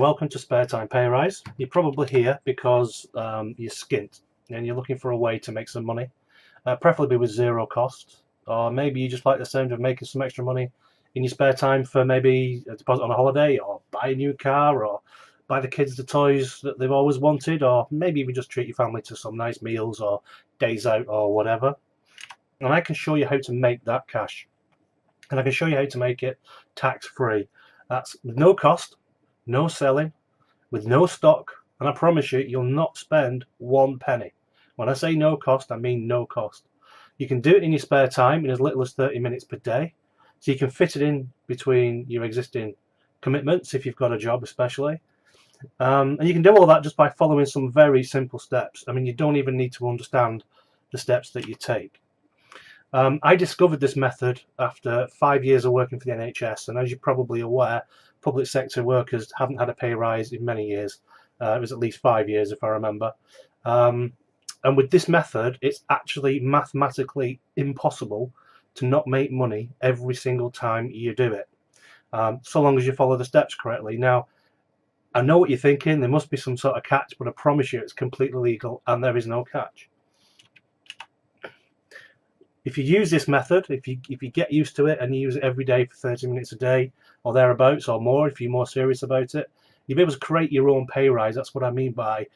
Welcome to Spare Time Pay Rise. You're probably here because you're skint and you're looking for a way to make some money, preferably with zero cost, or maybe you just like the sound of making some extra money in your spare time for maybe a deposit on a holiday, or buy a new car, or buy the kids the toys that they've always wanted, or maybe even just treat your family to some nice meals or days out or whatever. And I can show you how to make that cash, and I can show you how to make it tax-free. That's with no cost, no selling, with no stock, and I promise you, you'll not spend one penny. When I say no cost, I mean no cost. You can do it in your spare time in as little as 30 minutes per day, so you can fit it in between your existing commitments if you've got a job especially. And you can do all that just by following some very simple steps. I mean, you don't even need to understand the steps that you take. I discovered this method after 5 years of working for the NHS, and as you're probably aware, public sector workers haven't had a pay rise in many years. It was at least 5 years if I remember. And with this method, it's actually mathematically impossible to not make money every single time you do it, so long as you follow the steps correctly. Now, I know what you're thinking, there must be some sort of catch, but I promise you it's completely legal and there is no catch. If you use this method, if you get used to it and you use it every day for 30 minutes a day or thereabouts or more, if you're more serious about it, you'll be able to create your own pay rise. That's what I mean by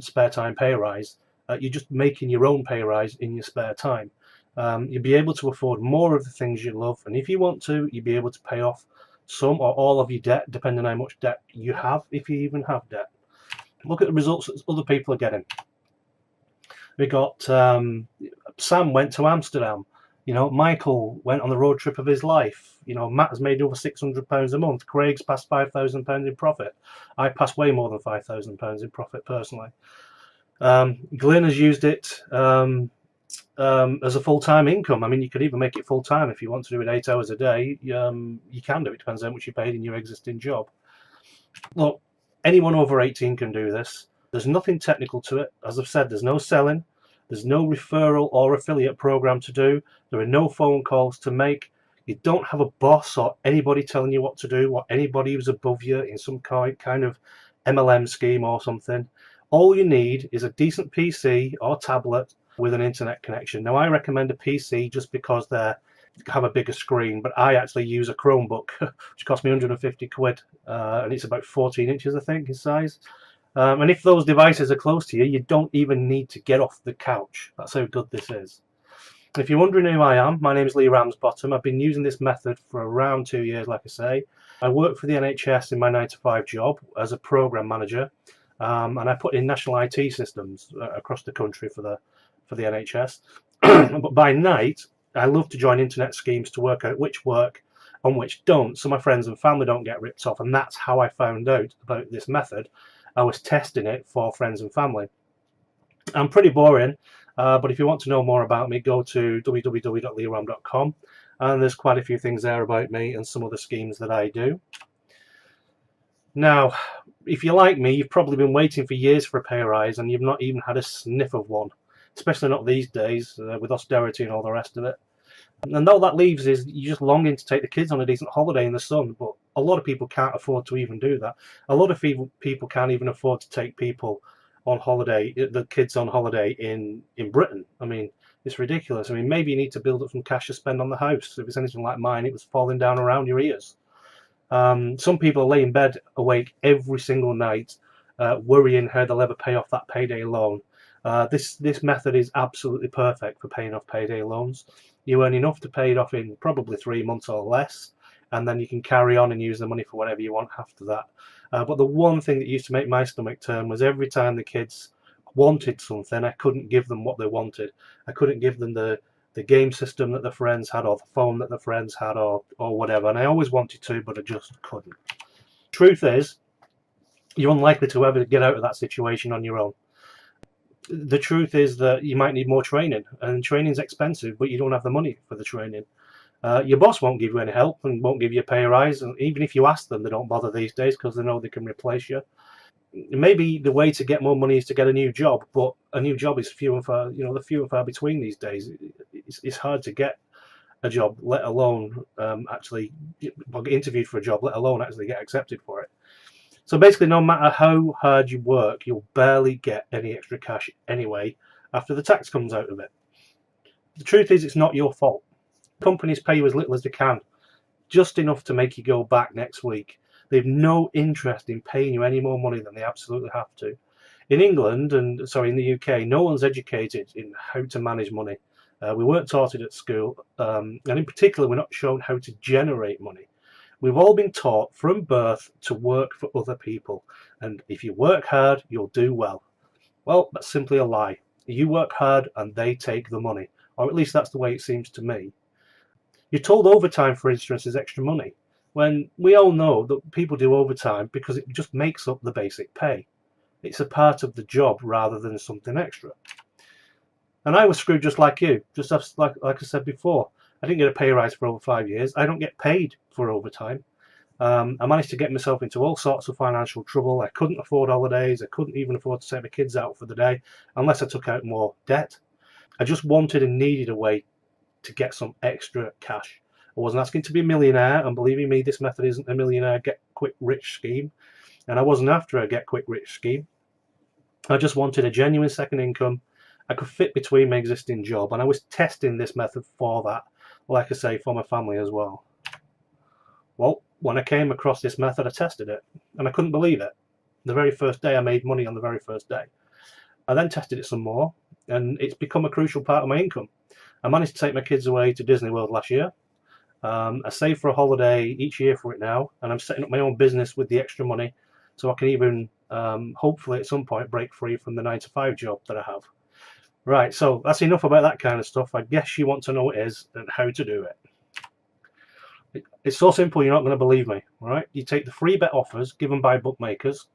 spare time pay rise. You're just making your own pay rise in your spare time. You'll be able to afford more of the things you love, and if you want to, you'll be able to pay off some or all of your debt, depending on how much debt you have, if you even have debt. Look at the results that other people are getting. We got Sam went to Amsterdam. You know, Michael went on the road trip of his life. You know, Matt has made over £600 a month. Craig's passed £5,000 in profit. I passed way more than £5,000 in profit personally. Glenn has used it as a full-time income. I mean, you could even make it full-time if you want to do it 8 hours a day. You can do it. Depends on how much you paid in your existing job. Look, anyone over 18 can do this. There's nothing technical to it. As I've said, there's no selling. There's no referral or affiliate program to do. There are no phone calls to make. You don't have a boss or anybody telling you what to do, or anybody who's above you in some kind of MLM scheme or something. All you need is a decent PC or tablet with an internet connection. Now, I recommend a PC just because they have a bigger screen, but I actually use a Chromebook, which cost me 150 quid, and it's about 14 inches, I think, in size. And if those devices are close to you, you don't even need to get off the couch. That's how good this is. If you're wondering who I am, my name is Lee Ramsbottom. I've been using this method for around 2 years, like I say. I work for the NHS in my 9-to-5 job as a program manager, and I put in national IT systems across the country for the NHS. But by night, I love to join internet schemes to work out which work and which don't, so my friends and family don't get ripped off. And that's how I found out about this method. I was testing it for friends and family. I'm pretty boring, but if you want to know more about me, go to www.leeram.com, and there's quite a few things there about me and some of the schemes that I do. Now, if you're like me, you've probably been waiting for years for a pay rise and you've not even had a sniff of one, especially not these days with austerity and all the rest of it. And all that leaves is you're just longing to take the kids on a decent holiday in the sun, but a lot of people can't afford to even do that. A lot of people can't even afford to take people on holiday, the kids on holiday in Britain. I mean, it's ridiculous. I mean, maybe you need to build up some cash to spend on the house. If it's anything like mine, it was falling down around your ears. Some people lay in bed awake every single night, worrying how they'll ever pay off that payday loan. This method is absolutely perfect for paying off payday loans. You earn enough to pay it off in probably 3 months or less, and then you can carry on and use the money for whatever you want after that. But the one thing that used to make my stomach turn was every time the kids wanted something, I couldn't give them what they wanted. I couldn't give them the game system that the friends had, or the phone that the friends had, or whatever. And I always wanted to, but I just couldn't. Truth is, you're unlikely to ever get out of that situation on your own. The truth is that you might need more training, and training's expensive, but you don't have the money for the training. Your boss won't give you any help and won't give you a pay rise, and even if you ask them, they don't bother these days because they know they can replace you. Maybe the way to get more money is to get a new job, but a new job is few and far, the few and far between these days. It's hard to get a job, let alone actually get interviewed for a job, let alone actually get accepted for it. So basically, no matter how hard you work, you'll barely get any extra cash anyway after the tax comes out of it. The truth is, it's not your fault. Companies pay you as little as they can, just enough to make you go back next week. They've no interest in paying you any more money than they absolutely have to. In England, in the UK, no one's educated in how to manage money. We weren't taught it at school, and in particular, we're not shown how to generate money. We've all been taught from birth to work for other people, and if you work hard, you'll do well. Well, that's simply a lie. You work hard and they take the money, or at least that's the way it seems to me. You're told overtime, for instance, is extra money, when we all know that people do overtime because it just makes up the basic pay. It's a part of the job rather than something extra. And I was screwed just like you, just like I said before. I didn't get a pay rise for over 5 years. I don't get paid for overtime. I managed to get myself into all sorts of financial trouble. I couldn't afford holidays. I couldn't even afford to take my kids out for the day unless I took out more debt. I just wanted and needed a way to get some extra cash. I wasn't asking to be a millionaire, and believing me, this method isn't a millionaire get-quick-rich scheme. And I wasn't after a get-quick-rich scheme. I just wanted a genuine second income I could fit between my existing job, and I was testing this method for that, like I say, for my family as well. Well, when I came across this method, I tested it, and I couldn't believe it. The very first day, I made money on the very first day. I then tested it some more, and it's become a crucial part of my income. I managed to take my kids away to Disney World last year. I save for a holiday each year for it now, and I'm setting up my own business with the extra money, so I can even, hopefully at some point, break free from the 9-to-5 job that I have. Right, so that's enough about that kind of stuff. I guess you want to know what it is and how to do it. It's so simple, you're not going to believe me. All right, you take the free bet offers given by bookmakers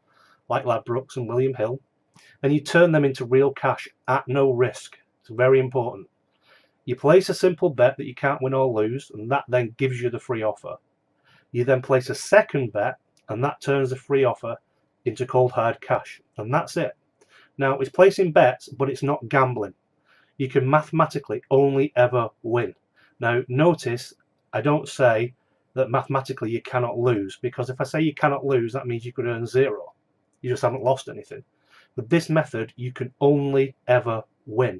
like Ladbrokes and William Hill, and you turn them into real cash at no risk. It's very important. You place a simple bet that you can't win or lose, and that then gives you the free offer. You then place a second bet, and that turns the free offer into cold hard cash, and that's it. Now, it's placing bets, but it's not gambling. You can mathematically only ever win. Now, notice I don't say that mathematically you cannot lose, because if I say you cannot lose, that means you could earn zero. You just haven't lost anything. With this method, you can only ever win.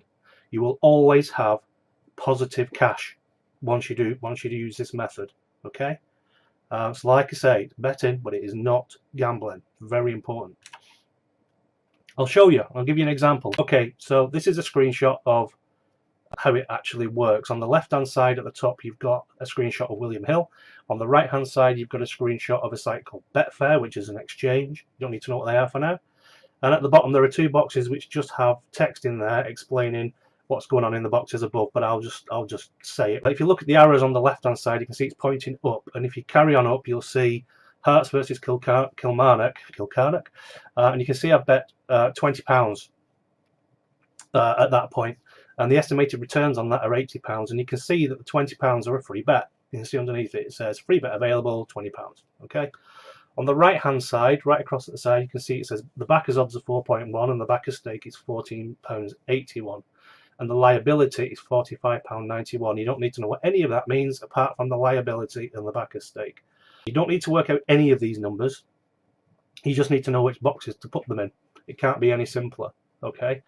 You will always have positive cash once you use this method. Okay? So like I say, it's betting, but it is not gambling. Very important. I'll show you. I'll give you an example. Okay, so this is a screenshot of how it actually works. On the left-hand side at the top, you've got a screenshot of William Hill. On the right-hand side, you've got a screenshot of a site called Betfair, which is an exchange. You don't need to know what they are for now. And at the bottom, there are two boxes which just have text in there explaining what's going on in the boxes above, but I'll just say it. But if you look at the arrows on the left-hand side, you can see it's pointing up. And if you carry on up, you'll see Hearts versus Kilmarnock, and you can see I've bet £20 at that point, and the estimated returns on that are £80, and you can see that the £20 are a free bet. You can see underneath it, it says free bet available, £20. Okay. On the right hand side, right across at the side, you can see it says the backer's odds are 4.1 and the backer's stake is £14.81, and the liability is £45.91. You don't need to know what any of that means apart from the liability and the backer's stake. You don't need to work out any of these numbers. You just need to know which boxes to put them in. It can't be any simpler. Okay.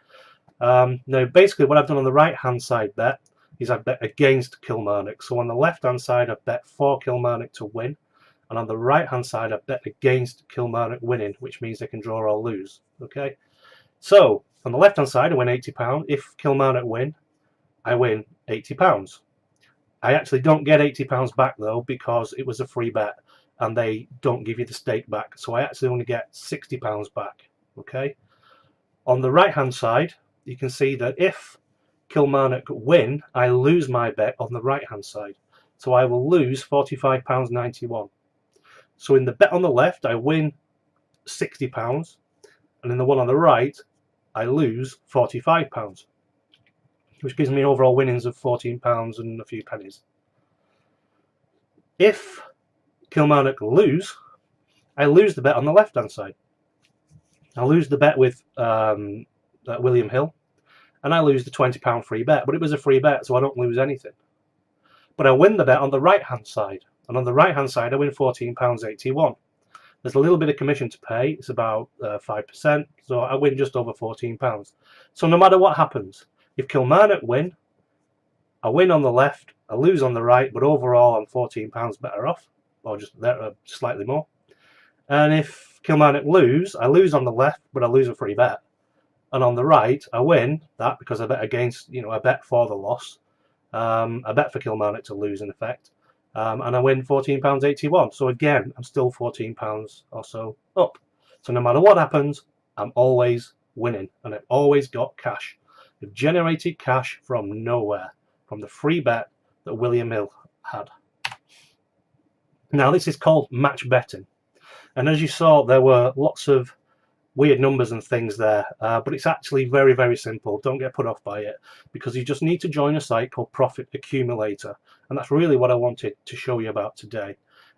Now, basically, what I've done on the right-hand side bet is I've bet against Kilmarnock. So on the left-hand side, I've bet for Kilmarnock to win, and on the right-hand side, I've bet against Kilmarnock winning, which means they can draw or lose. Okay. So on the left-hand side, I win £80. If Kilmarnock win, I win £80. I actually don't get £80 back though, because it was a free bet and they don't give you the stake back. So I actually only get £60 back. Okay. On the right hand side, you can see that if Kilmarnock win, I lose my bet on the right hand side. So I will lose £45.91. So in the bet on the left, I win £60, and in the one on the right, I lose £45. Which gives me overall winnings of £14 and a few pennies. If Kilmarnock lose, I lose the bet on the left-hand side. I lose the bet with William Hill, and I lose the £20 free bet. But it was a free bet, so I don't lose anything. But I win the bet on the right-hand side, and on the right-hand side, I win £14.81. There's a little bit of commission to pay. It's about 5%, so I win just over £14. So no matter what happens, if Kilmarnock win, I win on the left, I lose on the right, but overall I'm £14 better off, or just slightly more. And if Kilmarnock lose, I lose on the left, but I lose a free bet. And on the right, I win that because I bet against, I bet for the loss. I bet for Kilmarnock to lose in effect. And I win £14.81. So again, I'm still £14 or so up. So no matter what happens, I'm always winning. And I've always got cash. I've generated cash from nowhere, from the free bet that William Hill had. Now this is called match betting. And as you saw, there were lots of weird numbers and things there, but it's actually very, very simple. Don't get put off by it, because you just need to join a site called Profit Accumulator, and that's really what I wanted to show you about today.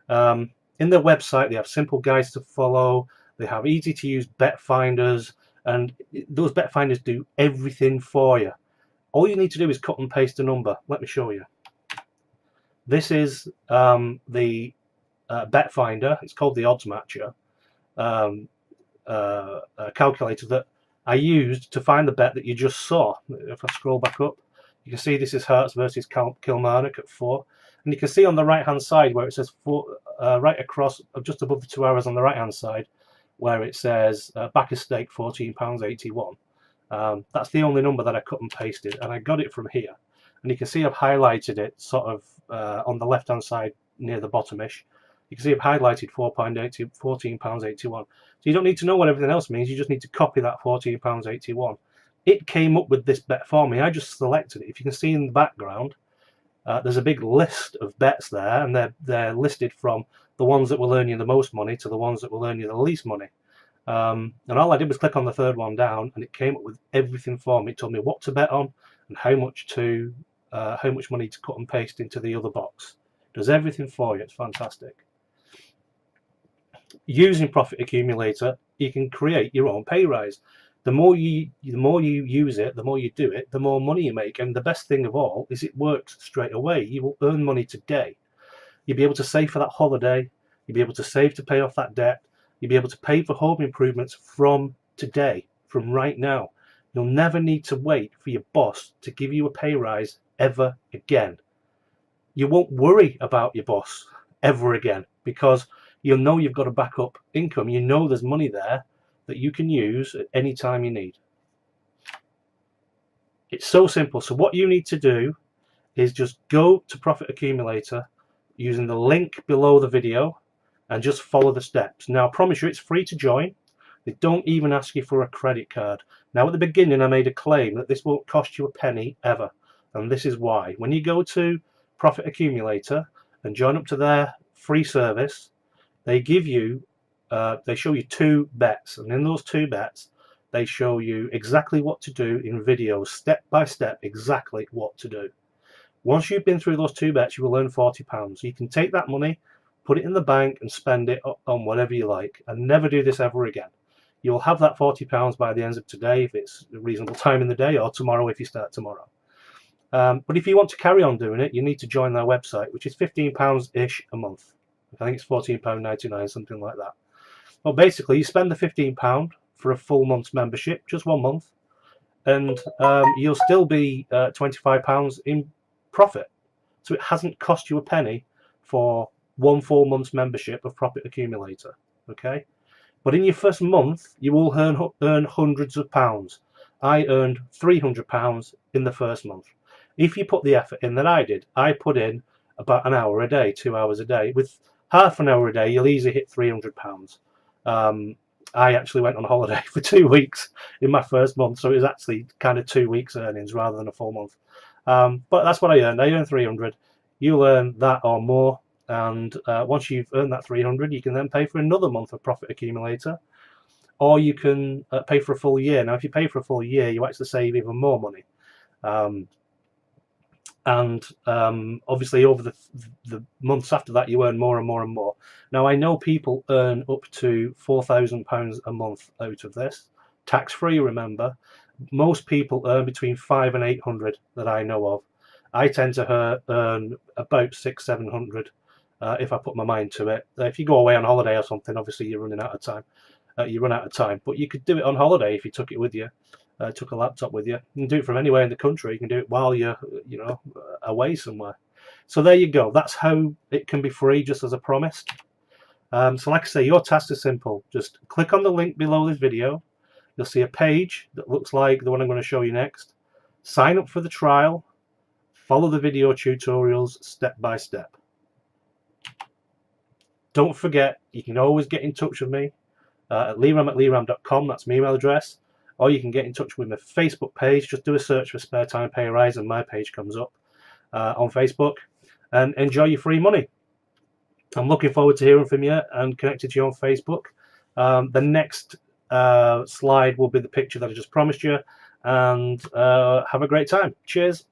In their website, they have simple guides to follow. They have easy to use bet finders, and those bet finders do everything for you. All you need to do is cut and paste a number. Let me show you. This is the bet finder. It's called the Odds Matcher calculator that I used to find the bet that you just saw. If I scroll back up, you can see this is Hearts versus Kilmarnock at 4, and you can see on the right hand side where it says 4, right across just above the 2 hours on the right hand side where it says back a stake £14.81. That's the only number that I cut and pasted, and I got it from here. And you can see I've highlighted it sort of on the left hand side near the bottom-ish. You can see I've highlighted £14.81. So you don't need to know what everything else means. You just need to copy that £14.81. It came up with this bet for me. I just selected it. If you can see in the background, there's a big list of bets there, and they're listed from the ones that will earn you the most money to the ones that will earn you the least money. And all I did was click on the third one down, and it came up with everything for me. It told me what to bet on and how much money to cut and paste into the other box. It does everything for you. It's fantastic. Using Profit Accumulator, you can create your own pay rise. The more you use it, the more you do it, the more money you make. And the best thing of all is it works straight away. You will earn money today. You'll be able to save for that holiday. You'll be able to save to pay off that debt. You'll be able to pay for home improvements from today, from right now. You'll never need to wait for your boss to give you a pay rise ever again. You won't worry about your boss ever again, because you'll know you've got a backup income. You know there's money there that you can use at any time you need. It's so simple. So what you need to do is just go to Profit Accumulator using the link below the video and just follow the steps. Now, I promise you it's free to join. They don't even ask you for a credit card. Now, at the beginning, I made a claim that this won't cost you a penny ever. And this is why. When you go to Profit Accumulator and join up to their free service, they give you, they show you 2 bets, and in those 2 bets, they show you exactly what to do in videos, step by step, exactly what to do. Once you've been through those 2 bets, you will earn £40. You can take that money, put it in the bank, and spend it on whatever you like, and never do this ever again. You'll have that £40 by the end of today, if it's a reasonable time in the day, or tomorrow if you start tomorrow. But if you want to carry on doing it, you need to join their website, which is £15-ish a month. I think it's £14.99, something like that. Well, basically, you spend the £15 for a full month's membership, just 1 month, and you'll still be £25 in profit. So it hasn't cost you a penny for 1 full month's membership of Profit Accumulator. Okay, but in your first month, you will earn hundreds of pounds. I earned £300 in the first month. If you put the effort in that I did, I put in about an hour a day, 2 hours a day. With half an hour a day, you'll easily hit £300. I actually went on holiday for 2 weeks in my first month, so it was actually kind of 2 weeks earnings rather than a full month. But that's what I earned. I earned 300. You'll earn that or more, and once you've earned that 300, you can then pay for another month of Profit Accumulator, or you can pay for a full year. Now, if you pay for a full year, you actually save even more money. Obviously over the months after that, you earn more and more and more. Now, I know people earn up to £4,000 a month out of this, tax-free, remember. Most people earn between 500 and 800 that I know of. I tend to earn about 600-700 if I put my mind to it. If you go away on holiday or something, obviously you're running out of time. You run out of time, but you could do it on holiday if you took it with you. Took a laptop with you. You can do it from anywhere in the country. You can do it while you're, away somewhere. So there you go. That's how it can be free, just as I promised. So like I say, your task is simple. Just click on the link below this video. You'll see a page that looks like the one I'm going to show you next. Sign up for the trial. Follow the video tutorials step by step. Don't forget, you can always get in touch with me at leram@leram.com. That's my email address. Or you can get in touch with my Facebook page. Just do a search for Spare Time Pay Rise and my page comes up on Facebook. And enjoy your free money. I'm looking forward to hearing from you and connecting to you on Facebook. The next slide will be the picture that I just promised you. And have a great time. Cheers.